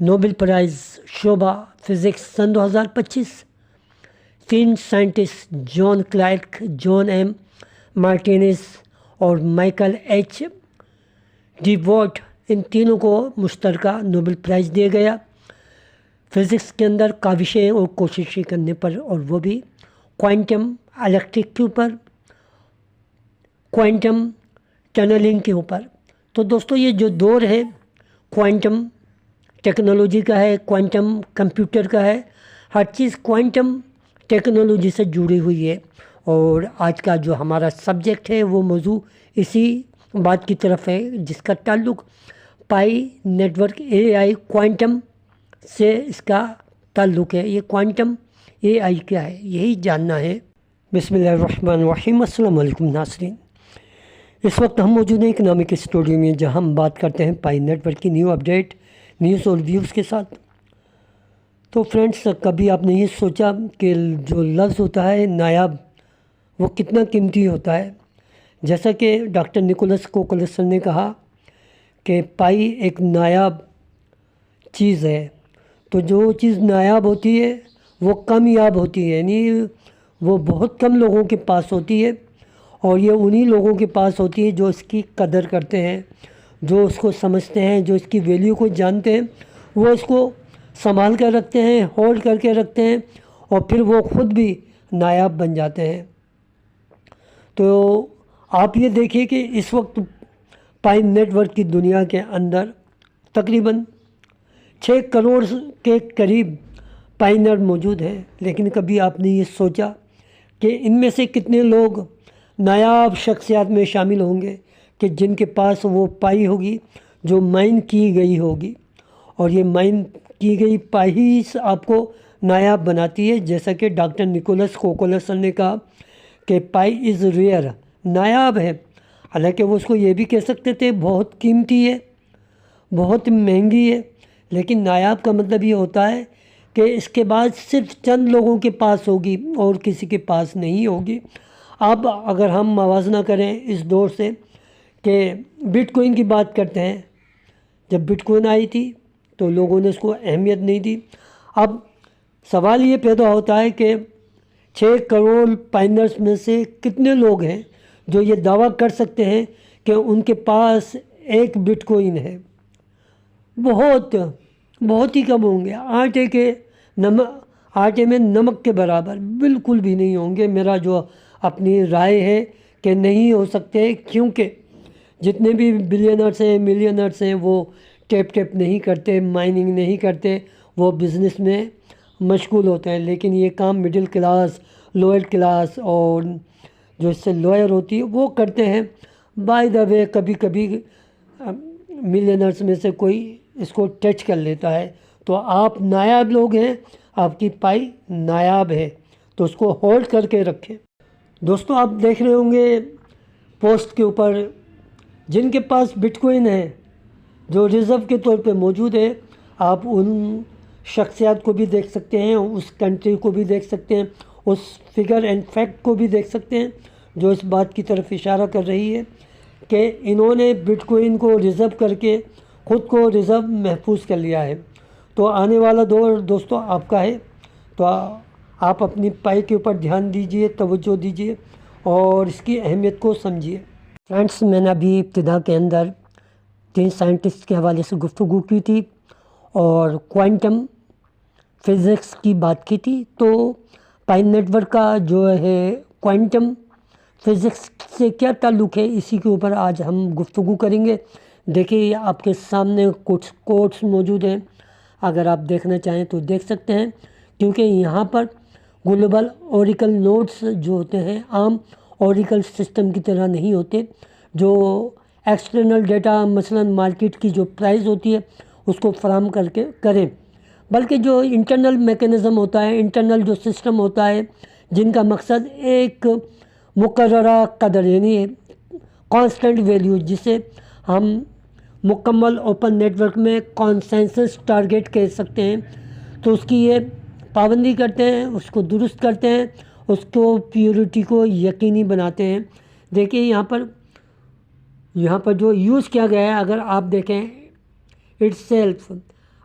Nobel price شعبہ physics سن 2025۔ 3 scientist جان Clarke, جان M Martinez اور Michael H ڈیوارٹ، ان تینوں کو مشترکہ نوبل پرائز دیا گیا فزکس کے اندر کاوشیں اور کوششیں کرنے پر، اور وہ بھی کوانٹم الیکٹرک کے اوپر، کوانٹم ٹنلنگ کے اوپر۔ تو دوستو یہ جو دور ہے کوانٹم ٹیکنالوجی کا ہے، کوانٹم کمپیوٹر کا ہے، ہر چیز کوانٹم ٹیکنالوجی سے جڑی ہوئی ہے، اور آج کا جو ہمارا سبجیکٹ ہے وہ موضوع اسی بات کی طرف ہے جس کا تعلق Pi network A I quantum سے اس کا تعلق ہے۔ یہ کوانٹم اے آئی کیا ہے یہی جاننا ہے۔ بسم اللہ الرحمن الرحیم۔ السلام علیکم ناظرین، اس وقت ہم موجود ہیں اکنامک اسٹوڈیو میں، جہاں ہم بات کرتے ہیں پائی نیٹ ورک کی نیو اپڈیٹ، نیوز اور ویوز کے ساتھ۔ تو فرینڈس، کبھی آپ نے یہ سوچا کہ جو لفظ ہوتا ہے نایاب وہ کتنا قیمتی ہوتا ہے؟ جیسا کہ ڈاکٹر نکولس کوکلسن نے کہا کہ پائی ایک نایاب چیز ہے، تو جو چیز نایاب ہوتی ہے وہ کامیاب ہوتی ہے، یعنی وہ بہت کم لوگوں کے پاس ہوتی ہے، اور یہ انہی لوگوں کے پاس ہوتی ہے جو اس کی قدر کرتے ہیں، جو اس کو سمجھتے ہیں، جو اس کی ویلیو کو جانتے ہیں، وہ اس کو سنبھال کر رکھتے ہیں، ہولڈ کر کے رکھتے ہیں، اور پھر وہ خود بھی نایاب بن جاتے ہیں۔ تو آپ یہ دیکھیے کہ اس وقت پائی نیٹ ورک کی دنیا کے اندر تقریباً 6 کروڑ کے قریب پائی نیٹ موجود ہیں، لیکن کبھی آپ نے یہ سوچا کہ ان میں سے کتنے لوگ نایاب شخصیات میں شامل ہوں گے کہ جن کے پاس وہ پائی ہوگی جو مائن کی گئی ہوگی، اور یہ مائن کی گئی پائی ہی آپ کو نایاب بناتی ہے، جیسا کہ ڈاکٹر نکولس کوکلسن نے کہا کہ پائی از ریئر، نایاب ہے۔ حالانکہ وہ اس کو یہ بھی کہہ سکتے تھے بہت قیمتی ہے، بہت مہنگی ہے، لیکن نایاب کا مطلب یہ ہوتا ہے کہ اس کے بعد صرف چند لوگوں کے پاس ہوگی اور کسی کے پاس نہیں ہوگی۔ اب اگر ہم موازنہ کریں اس دور سے کہ بٹ کوئن کی بات کرتے ہیں، جب بٹ کوئن آئی تھی تو لوگوں نے اس کو اہمیت نہیں دی۔ اب سوال یہ پیدا ہوتا ہے کہ 6 کروڑ پائنرز میں سے کتنے لوگ ہیں جو یہ دعویٰ کر سکتے ہیں کہ ان کے پاس ایک بٹ کوئن ہے؟ بہت ہی کم ہوں گے، آٹے میں نمک کے برابر بالکل بھی نہیں ہوں گے۔ میرا جو اپنی رائے ہے کہ نہیں ہو سکتے، کیونکہ جتنے بھی بلینرز ہیں، ملینرز ہیں، وہ ٹیپ نہیں کرتے، مائننگ نہیں کرتے، وہ بزنس میں مشغول ہوتے ہیں، لیکن یہ کام مڈل کلاس، لوئر کلاس اور جو اس سے لوئر ہوتی ہے وہ کرتے ہیں۔ بائی دا وے کبھی کبھی ملینرز میں سے کوئی اس کو ٹچ کر لیتا ہے۔ تو آپ نایاب لوگ ہیں، آپ کی پائی نایاب ہے، تو اس کو ہولڈ کر کے رکھیں۔ دوستو آپ دیکھ رہے ہوں گے پوسٹ کے اوپر جن کے پاس بٹ کوئن ہے جو ریزرو کے طور پہ موجود ہے، آپ ان شخصیات کو بھی دیکھ سکتے ہیں، اس کنٹری کو بھی دیکھ سکتے ہیں، اس فگر اینڈ فیکٹ کو بھی دیکھ سکتے ہیں جو اس بات کی طرف اشارہ کر رہی ہے کہ انہوں نے بٹ کوئن کو ریزرو کر کے خود کو ریزرو محفوظ کر لیا ہے۔ تو آنے والا دور دوستو آپ کا ہے، تو آپ اپنی پائی کے اوپر دھیان دیجئے، توجہ دیجئے اور اس کی اہمیت کو سمجھیے۔ فرینڈس، میں نے ابھی ابتدا کے اندر 3 سائنٹسٹ کے حوالے سے گفتگو کی تھی اور کوانٹم فزکس کی بات کی تھی، تو پائی نیٹ ورک کا جو ہے کوانٹم فزکس سے کیا تعلق ہے، اسی کے اوپر آج ہم گفتگو کریں گے۔ دیکھیے آپ کے سامنے کچھ کوڈز موجود ہیں، اگر آپ دیکھنا چاہیں تو دیکھ سکتے ہیں، کیونکہ یہاں پر گلوبل اوریکل نوڈز جو ہوتے ہیں عام اوریکل سسٹم کی طرح نہیں ہوتے، جو ایکسٹرنل ڈیٹا مثلا مارکیٹ کی جو پرائز ہوتی ہے اس کو فراہم کریں، بلکہ جو انٹرنل میکینزم ہوتا ہے، انٹرنل جو سسٹم ہوتا ہے، جن کا مقصد ایک مقررہ قدر یعنی کانسٹنٹ ویلیو، جسے ہم مکمل اوپن نیٹ ورک میں کانسنسس ٹارگیٹ کہہ سکتے ہیں، تو اس کی یہ پابندی کرتے ہیں، اس کو درست کرتے ہیں، اس کو پیورٹی کو یقینی بناتے ہیں۔ دیکھیے یہاں پر جو یوز کیا گیا ہے، اگر آپ دیکھیں اٹ سیلف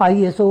ISO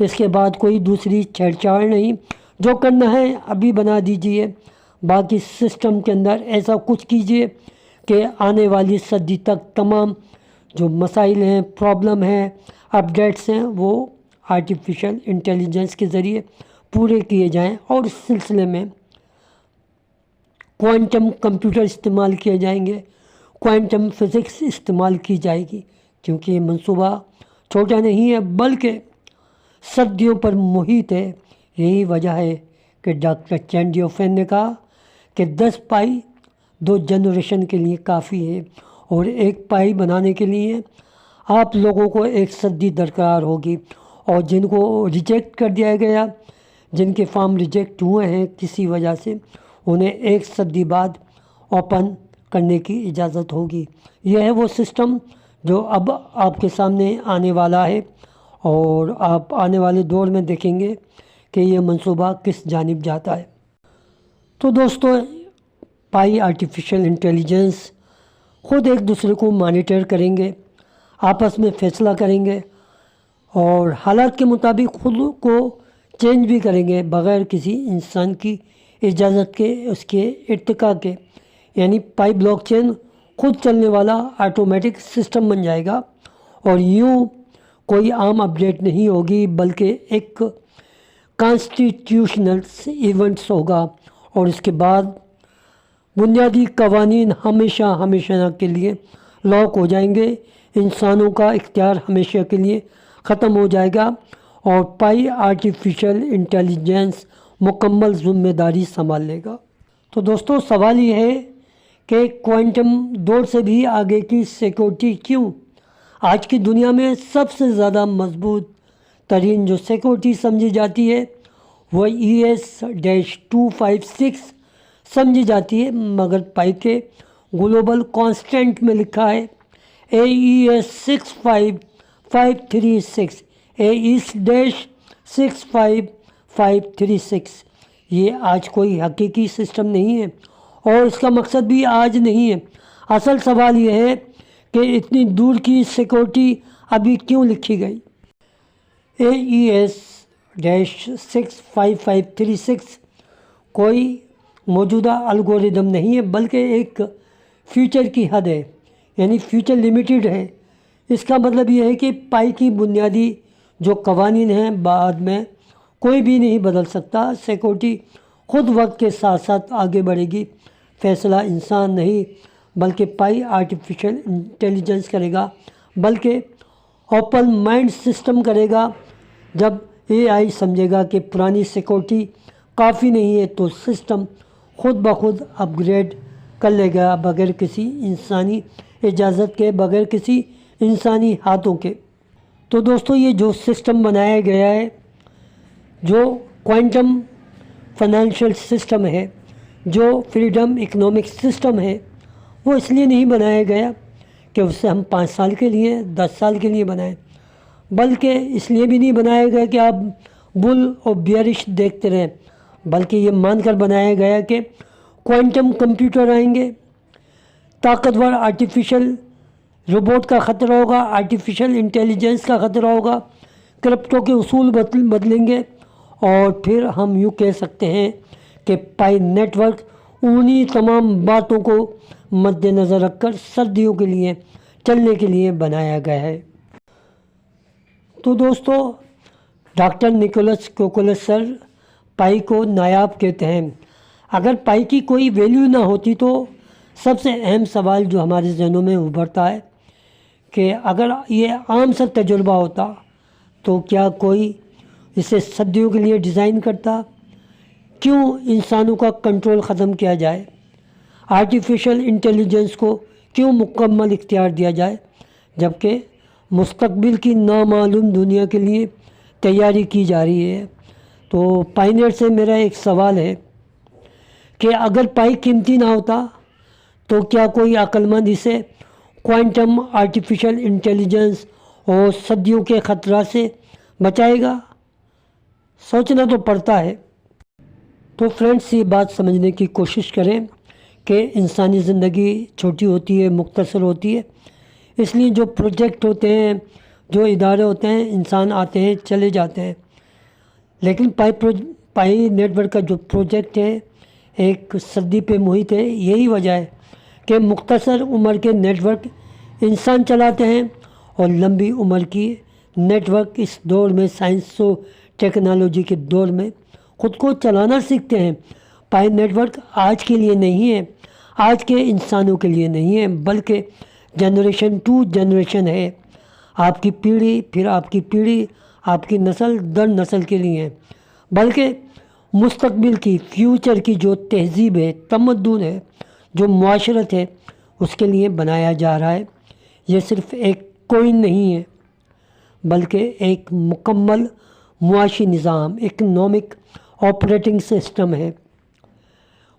اس کے بعد کوئی دوسری چھیڑ چھاڑ نہیں، جو کرنا ہے ابھی بنا دیجئے، باقی سسٹم کے اندر ایسا کچھ کیجئے کہ آنے والی صدی تک تمام جو مسائل ہیں، پرابلم ہیں، اپڈیٹس ہیں، وہ آرٹیفیشل انٹیلیجنس کے ذریعے پورے کیے جائیں، اور اس سلسلے میں کوانٹم کمپیوٹر استعمال کیے جائیں گے، کوانٹم فزکس استعمال کی جائے گی، کیونکہ یہ منصوبہ چھوٹا نہیں ہے بلکہ صدیوں پر محیط ہے۔ یہی وجہ ہے کہ ڈاکٹر چین ڈیوفین نے کہا کہ 10 پائی 2 جنریشن کے لیے کافی ہے، اور 1 پائی بنانے کے لیے آپ لوگوں کو 1 صدی درکار ہوگی، اور جن کو ریجیکٹ کر دیا گیا، جن کے فارم ریجیکٹ ہوئے ہیں کسی وجہ سے، انہیں 1 صدی بعد اوپن کرنے کی اجازت ہوگی۔ یہ ہے وہ سسٹم جو اب آپ کے سامنے آنے والا ہے، اور آپ آنے والے دور میں دیکھیں گے کہ یہ منصوبہ کس جانب جاتا ہے۔ تو دوستو، پائی آرٹیفیشل انٹیلیجنس خود ایک دوسرے کو مانیٹر کریں گے، آپس میں فیصلہ کریں گے، اور حالات کے مطابق خود کو چینج بھی کریں گے بغیر کسی انسان کی اجازت کے، اس کے ارتقاء کے۔ یعنی پائی بلاک چین خود چلنے والا آٹومیٹک سسٹم بن جائے گا، اور یوں کوئی عام اپڈیٹ نہیں ہوگی بلکہ ایک کانسٹیٹیوشنل ایونٹس ہوگا، اور اس کے بعد بنیادی قوانین ہمیشہ کے لیے لاک ہو جائیں گے، انسانوں کا اختیار ہمیشہ کے لیے ختم ہو جائے گا، اور پائی آرٹیفیشل انٹیلیجنس مکمل ذمہ داری سنبھال لے گا۔ تو دوستو، سوال یہ ہے کہ کوانٹم دور سے بھی آگے کی سیکورٹی کیوں؟ آج کی دنیا میں سب سے زیادہ مضبوط ترین جو سیکورٹی سمجھی جاتی ہے وہ ES-256 سمجھی جاتی ہے، مگر پائی کے گلوبل کانسٹنٹ میں لکھا ہے AES-65536 AES-65536۔ یہ آج کوئی حقیقی سسٹم نہیں ہے، اور اس کا مقصد بھی آج نہیں ہے۔ اصل سوال یہ ہے کہ اتنی دور کی سیکورٹی ابھی کیوں لکھی گئی؟ AES-65536 کوئی موجودہ الگوریدم نہیں ہے بلکہ ایک فیوچر کی حد ہے، یعنی فیوچر لیمیٹڈ ہے۔ اس کا مطلب یہ ہے کہ پائی کی بنیادی جو قوانین ہیں بعد میں کوئی بھی نہیں بدل سکتا۔ سیکورٹی خود وقت کے ساتھ ساتھ آگے بڑھے گی، فیصلہ انسان نہیں بلکہ پائی آرٹیفیشل انٹیلیجنس کرے گا، بلکہ اوپن مائنڈ سسٹم کرے گا۔ جب AI سمجھے گا کہ پرانی سیکورٹی کافی نہیں ہے تو سسٹم خود بخود اپ گریڈ کر لے گا، بغیر کسی انسانی اجازت کے، بغیر کسی انسانی ہاتھوں کے۔ تو دوستو، یہ جو سسٹم بنایا گیا ہے، جو کوانٹم فائنینشیل سسٹم ہے، جو فریڈم اکنامک سسٹم ہے، وہ اس لیے نہیں بنایا گیا کہ اسے ہم 5 سال کے لیے 10 سال کے لیے بنائیں، بلکہ اس لیے بھی نہیں بنایا گیا کہ آپ بل اور بیئرش دیکھتے رہیں، بلکہ یہ مان کر بنایا گیا کہ کوانٹم کمپیوٹر آئیں گے، طاقتور آرٹیفیشل روبوٹ کا خطرہ ہوگا، آرٹیفیشل انٹیلیجنس کا خطرہ ہوگا، کرپٹو کے اصول بدلیں گے، اور پھر ہم یوں کہہ سکتے ہیں کہ پائی نیٹ ورک انہی تمام باتوں کو مد نظر رکھ کر صدیوں کے لیے چلنے کے لیے بنایا گیا ہے۔ تو دوستو، ڈاکٹر نیکولس کوکولس سر پائی کو نایاب کہتے ہیں۔ اگر پائی کی کوئی ویلیو نہ ہوتی تو سب سے اہم سوال جو ہمارے ذہنوں میں ابھرتا ہے کہ اگر یہ عام سا تجربہ ہوتا تو کیا کوئی اسے صدیوں کے لیے ڈیزائن کرتا؟ کیوں انسانوں کا کنٹرول ختم کیا جائے؟ آرٹیفیشل انٹیلیجنس کو کیوں مکمل اختیار دیا جائے جبکہ مستقبل کی نامعلوم دنیا کے لیے تیاری کی جا رہی ہے؟ تو پائنیئر سے میرا ایک سوال ہے کہ اگر پائی قیمتی نہ ہوتا تو کیا کوئی عقل مند اسے کوانٹم آرٹیفیشل انٹیلیجنس اور صدیوں کے خطرات سے بچائے گا؟ سوچنا تو پڑتا ہے۔ تو فرینڈس، یہ بات سمجھنے کی کوشش کریں کہ انسانی زندگی چھوٹی ہوتی ہے، مختصر ہوتی ہے، اس لیے جو پروجیکٹ ہوتے ہیں، جو ادارے ہوتے ہیں، انسان آتے ہیں چلے جاتے ہیں، لیکن پائی نیٹ ورک کا جو پروجیکٹ ہے ایک صدی پہ محیط ہے. یہی وجہ ہے کہ مختصر عمر کے نیٹ ورک انسان چلاتے ہیں اور لمبی عمر کی نیٹ ورک اس دور میں سائنس و ٹیکنالوجی کے دور میں خود کو چلانا سیکھتے ہیں. پائی نیٹ ورک آج کے لیے نہیں ہے، آج کے انسانوں کے لیے نہیں ہے، بلکہ جنریشن ٹو جنریشن ہے. آپ کی پیڑھی، پھر آپ کی پیڑھی، آپ کی نسل در نسل کے لیے ہے، بلکہ مستقبل کی، فیوچر کی جو تہذیب ہے، تمدن ہے، جو معاشرت ہے، اس کے لیے بنایا جا رہا ہے. یہ صرف ایک کوئن نہیں ہے، بلکہ ایک مکمل معاشی نظام، اکنامک آپریٹنگ سسٹم ہے،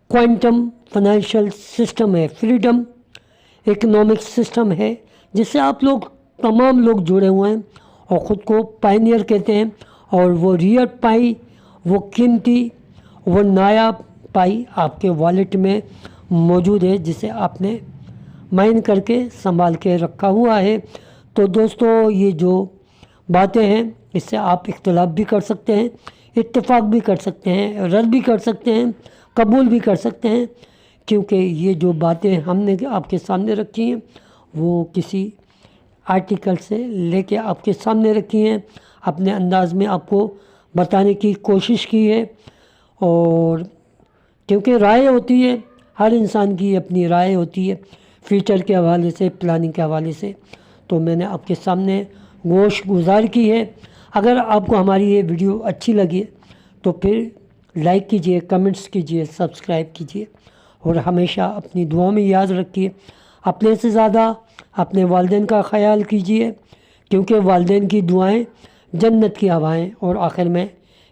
کوانٹم فائنینشیل سسٹم ہے، فریڈم اکنامک سسٹم ہے، جس سے آپ لوگ تمام لوگ جڑے ہوئے ہیں اور خود کو پائنیئر کہتے ہیں. اور وہ ریئر پائی، وہ قیمتی، وہ نایاب پائی آپ کے والیٹ میں موجود ہے، جسے آپ نے مائن کر کے سنبھال کے رکھا ہوا ہے. تو دوستو، یہ جو باتیں ہیں اس سے آپ اختلاف بھی کر سکتے ہیں، اتفاق بھی کر سکتے ہیں، رد بھی کر سکتے ہیں، قبول بھی کر سکتے ہیں، کیونکہ یہ جو باتیں ہم نے آپ کے سامنے رکھی ہیں وہ کسی آرٹیکل سے لے کے آپ کے سامنے رکھی ہیں، اپنے انداز میں آپ کو بتانے کی کوشش کی ہے. اور کیونکہ رائے ہوتی ہے، ہر انسان کی اپنی رائے ہوتی ہے فیوچر کے حوالے سے، پلاننگ کے حوالے سے، تو میں نے آپ کے سامنے گوش گزار کی ہے. اگر آپ کو ہماری یہ ویڈیو اچھی لگی تو پھر لائک کیجئے، کمنٹس کیجئے، سبسکرائب کیجئے، اور ہمیشہ اپنی دعاؤں میں یاد رکھیے. اپنے سے زیادہ اپنے والدین کا خیال کیجئے، کیونکہ والدین کی دعائیں جنت کی ہوائیں. اور آخر میں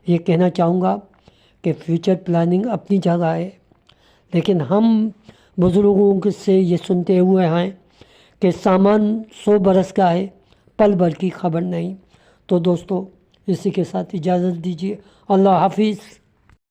یہ کہنا چاہوں گا کہ فیوچر پلاننگ اپنی جگہ ہے، لیکن ہم بزرگوں سے یہ سنتے ہوئے ہیں کہ سامان 100 برس کا ہے، پل بھر کی خبر نہیں. تو دوستو، اسی کے ساتھ اجازت دیجیے. اللہ حافظ.